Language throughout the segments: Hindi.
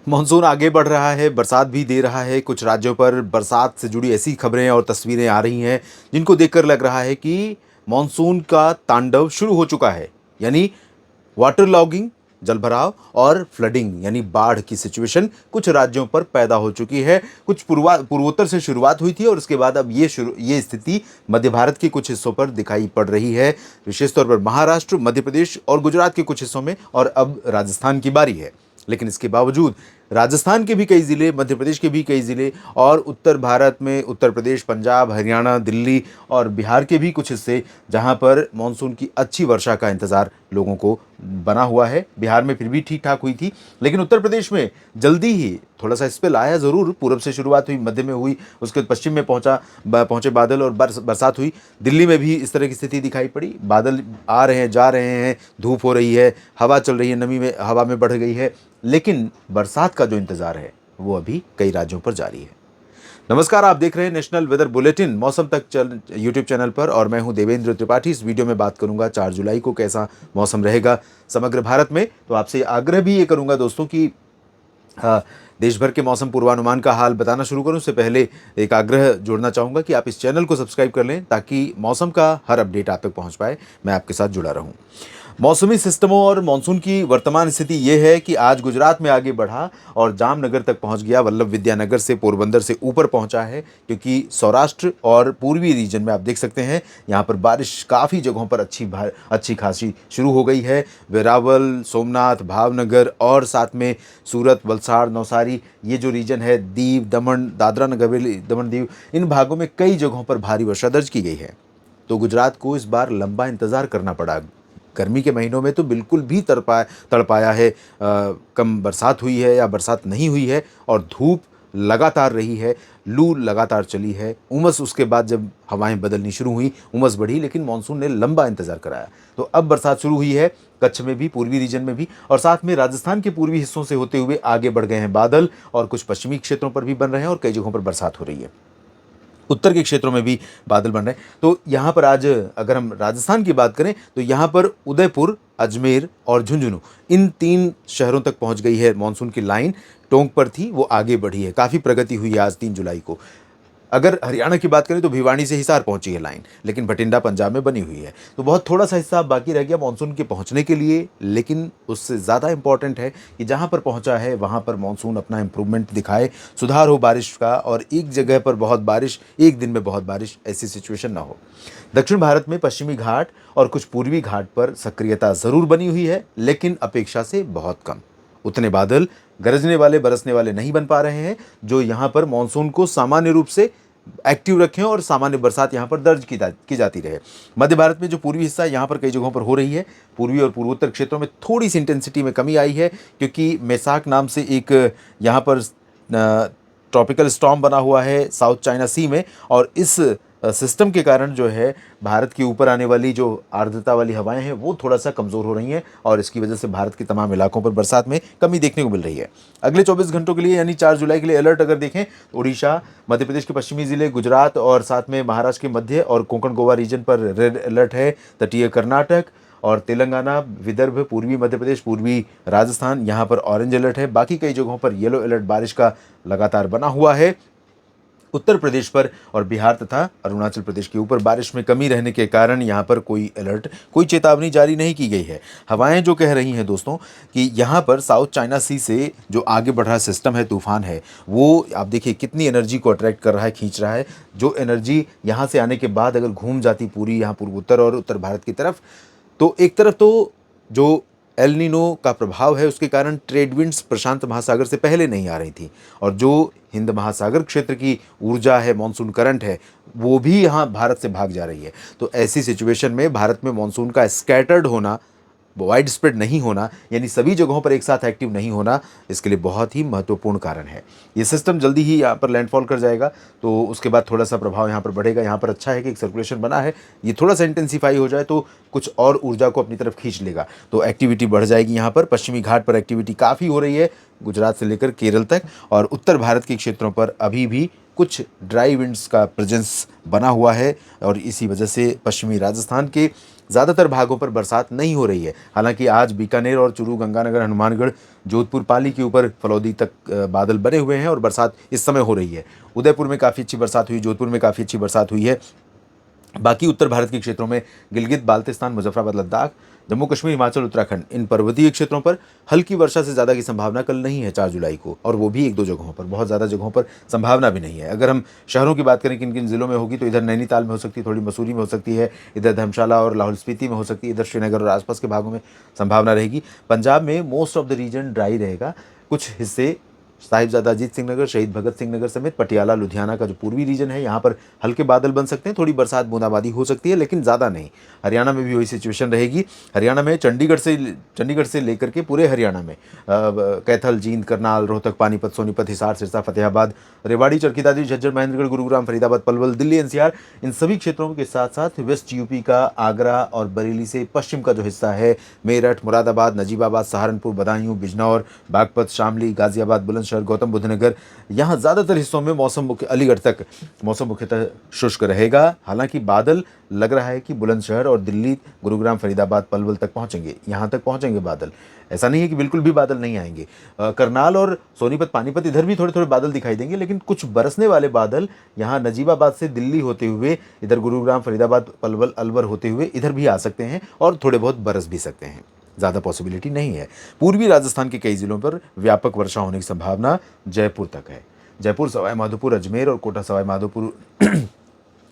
मानसून आगे बढ़ रहा है, बरसात भी दे रहा है। कुछ राज्यों पर बरसात से जुड़ी ऐसी खबरें और तस्वीरें आ रही हैं, जिनको देखकर लग रहा है कि मानसून का तांडव शुरू हो चुका है। यानी वाटर लॉगिंग, जलभराव और फ्लडिंग यानी बाढ़ की सिचुएशन कुछ राज्यों पर पैदा हो चुकी है। कुछ पूर्वोत्तर से शुरुआत हुई थी और उसके बाद अब ये स्थिति मध्य भारत के कुछ हिस्सों पर दिखाई पड़ रही है। विशेष तौर पर महाराष्ट्र, मध्य प्रदेश और गुजरात के कुछ हिस्सों में, और अब राजस्थान की बारी है। लेकिन इसके बावजूद राजस्थान के भी कई ज़िले, मध्य प्रदेश के भी कई ज़िले और उत्तर भारत में उत्तर प्रदेश, पंजाब, हरियाणा, दिल्ली और बिहार के भी कुछ हिस्से, जहां पर मानसून की अच्छी वर्षा का इंतज़ार लोगों को बना हुआ है। बिहार में फिर भी ठीक ठाक हुई थी, लेकिन उत्तर प्रदेश में जल्दी ही थोड़ा सा स्पेल आया ज़रूर। पूरब से शुरुआत हुई, मध्य में हुई, उसके बाद पश्चिम में पहुंचे बादल और बरसात हुई। दिल्ली में भी इस तरह की स्थिति दिखाई पड़ी। बादल आ रहे हैं, जा रहे हैं, धूप हो रही है, हवा चल रही है, नमी में हवा में बढ़ गई है, लेकिन बरसात का जो इंतज़ार है वो अभी कई राज्यों पर जारी है। नमस्कार, आप देख रहे हैं नेशनल वेदर बुलेटिन मौसम तक यूट्यूब चैनल पर, और मैं हूं देवेंद्र त्रिपाठी। इस वीडियो में बात करूंगा 4 जुलाई को कैसा मौसम रहेगा समग्र भारत में। तो आपसे आग्रह भी ये करूंगा दोस्तों कि देश भर के मौसम पूर्वानुमान का हाल बताना शुरू करूं उससे पहले एक आग्रह जोड़ना चाहूँगा कि आप इस चैनल को सब्सक्राइब कर लें, ताकि मौसम का हर अपडेट आप तक पहुँच पाए, मैं आपके साथ जुड़ा रहूँ। मौसमी सिस्टमों और मानसून की वर्तमान स्थिति ये है कि आज गुजरात में आगे बढ़ा और जामनगर तक पहुंच गया। वल्लभ विद्यानगर से, पोरबंदर से ऊपर पहुंचा है, क्योंकि सौराष्ट्र और पूर्वी रीजन में आप देख सकते हैं यहाँ पर बारिश काफ़ी जगहों पर अच्छी खासी शुरू हो गई है। वेरावल, सोमनाथ, भावनगर और साथ में सूरत, वलसाड़, नवसारी, ये जो रीजन है, दीव, दमन, दादरा नगर हवेली, दमन दीव, इन भागों में कई जगहों पर भारी वर्षा दर्ज की गई है। तो गुजरात को इस बार लंबा इंतजार करना पड़ा। गर्मी के महीनों में तो बिल्कुल भी तड़पाया है। कम बरसात हुई है या बरसात नहीं हुई है, और धूप लगातार रही है, लू लगातार चली है। उमस, उसके बाद जब हवाएं बदलनी शुरू हुई, उमस बढ़ी, लेकिन मानसून ने लंबा इंतजार कराया। तो अब बरसात शुरू हुई है, कच्छ में भी, पूर्वी रीजन में भी, और साथ में राजस्थान के पूर्वी हिस्सों से होते हुए आगे बढ़ गए हैं बादल, और कुछ पश्चिमी क्षेत्रों पर भी बन रहे हैं और कई जगहों पर बरसात हो रही है। उत्तर के क्षेत्रों में भी बादल बन रहे हैं। तो यहाँ पर आज अगर हम राजस्थान की बात करें तो यहाँ पर उदयपुर, अजमेर और झुंझुनू, इन 3 शहरों तक पहुँच गई है मानसून की लाइन। टोंक पर थी, वो आगे बढ़ी है, काफ़ी प्रगति हुई है आज 3 जुलाई को। अगर हरियाणा की बात करें तो भिवानी से हिसार पहुंची है लाइन, लेकिन भटिंडा पंजाब में बनी हुई है। तो बहुत थोड़ा सा हिस्सा बाकी रह गया मानसून के पहुंचने के लिए, लेकिन उससे ज़्यादा इंपॉर्टेंट है कि जहां पर पहुंचा है वहां पर मानसून अपना इंप्रूवमेंट दिखाए, सुधार हो बारिश का, और एक जगह पर बहुत बारिश, एक दिन में बहुत बारिश, ऐसी सिचुएशन ना हो। दक्षिण भारत में पश्चिमी घाट और कुछ पूर्वी घाट पर सक्रियता ज़रूर बनी हुई है, लेकिन अपेक्षा से बहुत कम। उतने बादल गरजने वाले, बरसने वाले नहीं बन पा रहे हैं, जो यहाँ पर मानसून को सामान्य रूप से एक्टिव रखें और सामान्य बरसात यहाँ पर दर्ज की जाती रहे। मध्य भारत में जो पूर्वी हिस्सा है, यहाँ पर कई जगहों पर हो रही है। पूर्वी और पूर्वोत्तर क्षेत्रों में थोड़ी सी इंटेंसिटी में कमी आई है, क्योंकि मैसाक नाम से एक यहाँ पर ट्रॉपिकल स्टॉर्म बना हुआ है साउथ चाइना सी में, और इस सिस्टम के कारण जो है भारत के ऊपर आने वाली जो आर्द्रता वाली हवाएं हैं वो थोड़ा सा कमज़ोर हो रही हैं, और इसकी वजह से भारत के तमाम इलाकों पर बरसात में कमी देखने को मिल रही है। अगले 24 घंटों के लिए यानी 4 जुलाई के लिए अलर्ट अगर देखें तो उड़ीसा, मध्य प्रदेश के पश्चिमी ज़िले, गुजरात और साथ में महाराष्ट्र के मध्य और कोंकण गोवा रीजन पर रेड अलर्ट है। तटीय कर्नाटक और तेलंगाना, विदर्भ, पूर्वी मध्य प्रदेश, पूर्वी राजस्थान, यहाँ पर ऑरेंज अलर्ट है। बाकी कई जगहों पर येलो अलर्ट बारिश का लगातार बना हुआ है। उत्तर प्रदेश पर और बिहार तथा अरुणाचल प्रदेश के ऊपर बारिश में कमी रहने के कारण यहाँ पर कोई अलर्ट, कोई चेतावनी जारी नहीं की गई है। हवाएं जो कह रही हैं दोस्तों कि यहाँ पर साउथ चाइना सी से जो आगे बढ़ रहा सिस्टम है, तूफान है, वो आप देखिए कितनी एनर्जी को अट्रैक्ट कर रहा है, खींच रहा है। जो एनर्जी यहाँ से आने के बाद अगर घूम जाती पूरी यहाँ पूर्वोत्तर और उत्तर भारत की तरफ, तो एक तरफ तो जो एल नीनो का प्रभाव है उसके कारण ट्रेड विंड्स प्रशांत महासागर से पहले नहीं आ रही थी, और जो हिंद महासागर क्षेत्र की ऊर्जा है, मॉनसून करंट है, वो भी यहाँ भारत से भाग जा रही है। तो ऐसी सिचुएशन में भारत में मॉनसून का स्कैटर्ड होना, वाइड स्प्रेड नहीं होना, यानी सभी जगहों पर एक साथ एक्टिव नहीं होना, इसके लिए बहुत ही महत्वपूर्ण कारण है। ये सिस्टम जल्दी ही यहाँ पर लैंडफॉल कर जाएगा, तो उसके बाद थोड़ा सा प्रभाव यहाँ पर बढ़ेगा। यहाँ पर अच्छा है कि एक सर्कुलेशन बना है, ये थोड़ा सा इंटेंसीफाई हो जाए तो कुछ और ऊर्जा को अपनी तरफ खींच लेगा, तो एक्टिविटी बढ़ जाएगी। यहाँ पर पश्चिमी घाट पर एक्टिविटी काफ़ी हो रही है, गुजरात से लेकर केरल तक, और उत्तर भारत के क्षेत्रों पर अभी भी कुछ ड्राई विंड्स का प्रेजेंस बना हुआ है, और इसी वजह से पश्चिमी राजस्थान के ज़्यादातर भागों पर बरसात नहीं हो रही है। हालांकि आज बीकानेर और चूरू, गंगानगर, हनुमानगढ़, जोधपुर, पाली के ऊपर फलौदी तक बादल बने हुए हैं और बरसात इस समय हो रही है। उदयपुर में काफ़ी अच्छी बरसात हुई, जोधपुर में काफ़ी अच्छी बरसात हुई है। बाकी उत्तर भारत के क्षेत्रों में गिलगित, बाल्टिस्तान, मुजफ्फराबाद, लद्दाख, जम्मू कश्मीर, हिमाचल, उत्तराखंड, इन पर्वतीय क्षेत्रों पर हल्की वर्षा से ज़्यादा की संभावना कल नहीं है 4 जुलाई को, और वो भी 1-2 जगहों पर, बहुत ज़्यादा जगहों पर संभावना भी नहीं है। अगर हम शहरों की बात करें किन किन ज़िलों में होगी, तो इधर नैनीताल में हो सकती है, थोड़ी मसूरी में हो सकती है, इधर धर्मशाला और लाहौल स्पीति में हो सकती है, इधर श्रीनगर और आसपास के भागों में संभावना रहेगी। पंजाब में most of the region dry रहेगा। कुछ हिस्से साहिबजादा अजीत सिंह नगर, शहीद भगत सिंह नगर समेत पटियाला, लुधियाना का जो पूर्वी रीजन है, यहाँ पर हल्के बादल बन सकते हैं, थोड़ी बरसात बूंदाबांदी हो सकती है, लेकिन ज़्यादा नहीं। हरियाणा में भी वही सिचुएशन रहेगी। हरियाणा में चंडीगढ़ से लेकर के पूरे हरियाणा में कैथल, जींद, करनाल, रोहतक, पानीपत, सोनीपत, हिसार, सिरसा, फतेहाबाद, रेवाड़ी, चरखी दादरी, झज्जर, महेंद्रगढ़, गुरुग्राम, फरीदाबाद, पलवल, दिल्ली एनसीआर, इन सभी क्षेत्रों के साथ साथ वेस्ट यूपी का आगरा और बरेली से पश्चिम का जो हिस्सा है, मेरठ, मुरादाबाद, नजीबाबाद, सहारनपुर, बदायूं, बिजनौर, बागपत, शामली, गाजियाबाद, बुलंदशहर, गौतम बुद्ध नगर, यहाँ ज़्यादातर हिस्सों में मौसम अलीगढ़ तक मौसम मुख्यतः शुष्क रहेगा। हालांकि बादल लग रहा है कि बुलंदशहर और दिल्ली, गुरुग्राम, फरीदाबाद, पलवल तक पहुंचेंगे, यहाँ तक पहुंचेंगे बादल। ऐसा नहीं है कि बिल्कुल भी बादल नहीं आएंगे। करनाल और सोनीपत, पानीपत, इधर भी थोड़े थोड़े बादल दिखाई देंगे, लेकिन कुछ बरसने वाले बादल यहाँ नजीबाबाद से दिल्ली होते हुए इधर गुरुग्राम, फरीदाबाद, पलवल, अलवर होते हुए इधर भी आ सकते हैं और थोड़े बहुत बरस भी सकते हैं। ज़्यादा पॉसिबिलिटी नहीं है। पूर्वी राजस्थान के कई जिलों पर व्यापक वर्षा होने की संभावना जयपुर तक है। जयपुर, सवाई माधोपुर, अजमेर और कोटा सवाई माधोपुर,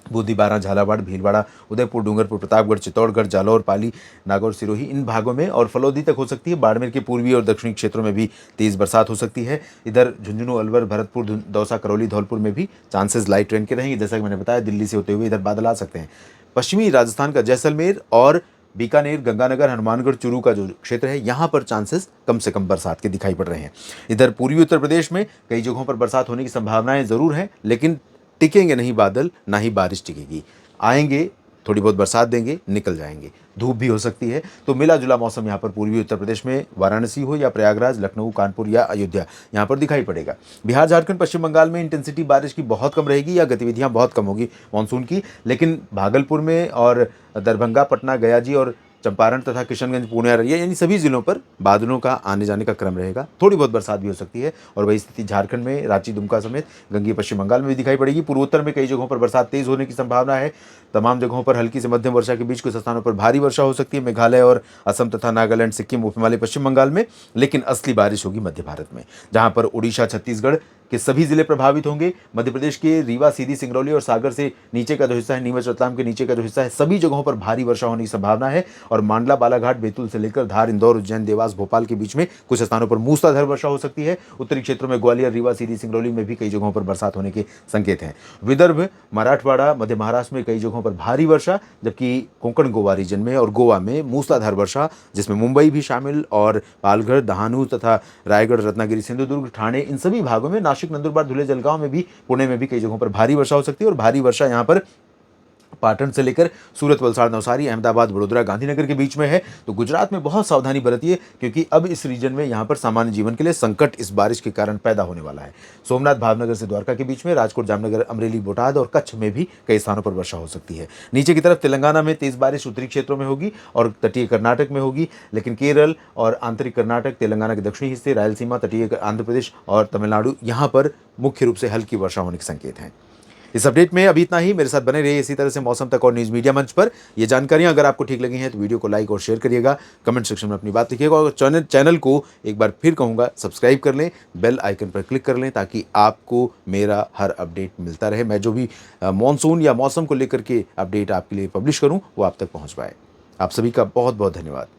बूंदी, बारां, झालावाड़, भीलवाड़ा, उदयपुर, डूंगरपुर, प्रतापगढ़, चित्तौड़गढ़, जालौर, पाली, नागौर, सिरोही, इन भागों में और फलौदी तक हो सकती है। बाड़मेर के पूर्वी और दक्षिणी क्षेत्रों में भी तेज़ बरसात हो सकती है। इधर झुंझुनू, अलवर, भरतपुर, दौसा, करौली, धौलपुर में भी चांसेस लाइट रेन के रहेंगे। जैसा कि मैंने बताया, दिल्ली से होते हुए इधर बादल आ सकते हैं। पश्चिमी राजस्थान का जैसलमेर और बीकानेर, गंगानगर, हनुमानगढ़, चूरू का जो क्षेत्र है, यहाँ पर चांसेस कम से कम बरसात के दिखाई पड़ रहे हैं। इधर पूर्वी उत्तर प्रदेश में कई जगहों पर बरसात होने की संभावनाएं ज़रूर हैं, लेकिन टिकेंगे नहीं बादल, ना ही बारिश टिकेगी। आएंगे, थोड़ी बहुत बरसात देंगे, निकल जाएंगे। धूप भी हो सकती है। तो मिला जुला मौसम यहाँ पर पूर्वी उत्तर प्रदेश में वाराणसी हो या प्रयागराज, लखनऊ, कानपुर या अयोध्या, यहाँ पर दिखाई पड़ेगा। बिहार, झारखंड, पश्चिम बंगाल में इंटेंसिटी बारिश की बहुत कम रहेगी या गतिविधियाँ बहुत कम होगी मानसून की, लेकिन भागलपुर में और दरभंगा, पटना, गया जी और चंपारण तथा किशनगंज, पूर्णिया, अररिया, यानी सभी जिलों पर बादलों का आने जाने का क्रम रहेगा। थोड़ी बहुत बरसात भी हो सकती है और वही स्थिति झारखंड में रांची, दुमका समेत गंगीय पश्चिम बंगाल में भी दिखाई पड़ेगी। पूर्वोत्तर में कई जगहों पर बरसात तेज होने की संभावना है। तमाम जगहों पर हल्की से मध्यम वर्षा के बीच कुछ स्थानों पर भारी वर्षा हो सकती है। मेघालय और असम तथा नागालैंड, सिक्किम, उप हिमालय, पश्चिम बंगाल में, लेकिन असली बारिश होगी मध्य भारत में, जहां पर उड़ीसा, छत्तीसगढ़ के सभी जिले प्रभावित होंगे। मध्य प्रदेश के रीवा, सीधी, सिंगरौली और सागर से नीचे का जो हिस्सा है, नीमच, रतलाम के नीचे का जो हिस्सा है, सभी जगहों पर भारी वर्षा होने की संभावना है। और मांडला, बालाघाट, बैतूल से लेकर धार, इंदौर, उज्जैन, देवास, भोपाल के बीच में कुछ स्थानों पर मूसलाधार वर्षा हो सकती है। उत्तरी क्षेत्रों में ग्वालियर, रीवा, सीधी, सिंगरौली में भी कई जगहों पर बरसात होने के संकेत हैं। विदर्भ, मराठवाड़ा, मध्य महाराष्ट्र में कई जगहों पर भारी वर्षा, जबकि कोंकण गोवा रीजन में और गोवा में मूसलाधार वर्षा, जिसमें मुंबई भी शामिल और पालघर, दहानू तथा रायगढ़, रत्नागिरी, सिंधुदुर्ग, ठाणे, इन सभी भागों में, नासिक, नंदुरबार, धुले, जलगांव में भी, पुणे में भी कई जगहों पर भारी वर्षा हो सकती है। और भारी वर्षा यहाँ पर पाटन से लेकर सूरत, वलसाड़, नवसारी, अहमदाबाद, वडोदरा, गांधीनगर के बीच में है। तो गुजरात में बहुत सावधानी बरतिए, क्योंकि अब इस रीजन में यहाँ पर सामान्य जीवन के लिए संकट इस बारिश के कारण पैदा होने वाला है। सोमनाथ, भावनगर से द्वारका के बीच में, राजकोट, जामनगर, अमरेली, बोटाद और कच्छ में भी कई स्थानों पर वर्षा हो सकती है। नीचे की तरफ तेलंगाना में तेज बारिश उत्तरी क्षेत्रों में होगी और तटीय कर्नाटक में होगी, लेकिन केरल और आंतरिक कर्नाटक, तेलंगाना के दक्षिणी हिस्से, रायलसीमा, तटीय आंध्र प्रदेश और तमिलनाडु, यहाँ पर मुख्य रूप से हल्की वर्षा होने के संकेत हैं। इस अपडेट में अभी इतना ही। मेरे साथ बने रहिए इसी तरह से मौसम तक और न्यूज़ मीडिया मंच पर। ये जानकारियां अगर आपको ठीक लगी हैं तो वीडियो को लाइक और शेयर करिएगा, कमेंट सेक्शन में अपनी बात लिखिएगा और चैनल को एक बार फिर कहूँगा सब्सक्राइब कर लें, बेल आइकन पर क्लिक कर लें, ताकि आपको मेरा हर अपडेट मिलता रहे। मैं जो भी मॉनसून या मौसम को लेकर के अपडेट आपके लिए पब्लिश करूँ वो आप तक पहुँच पाए। आप सभी का बहुत बहुत धन्यवाद।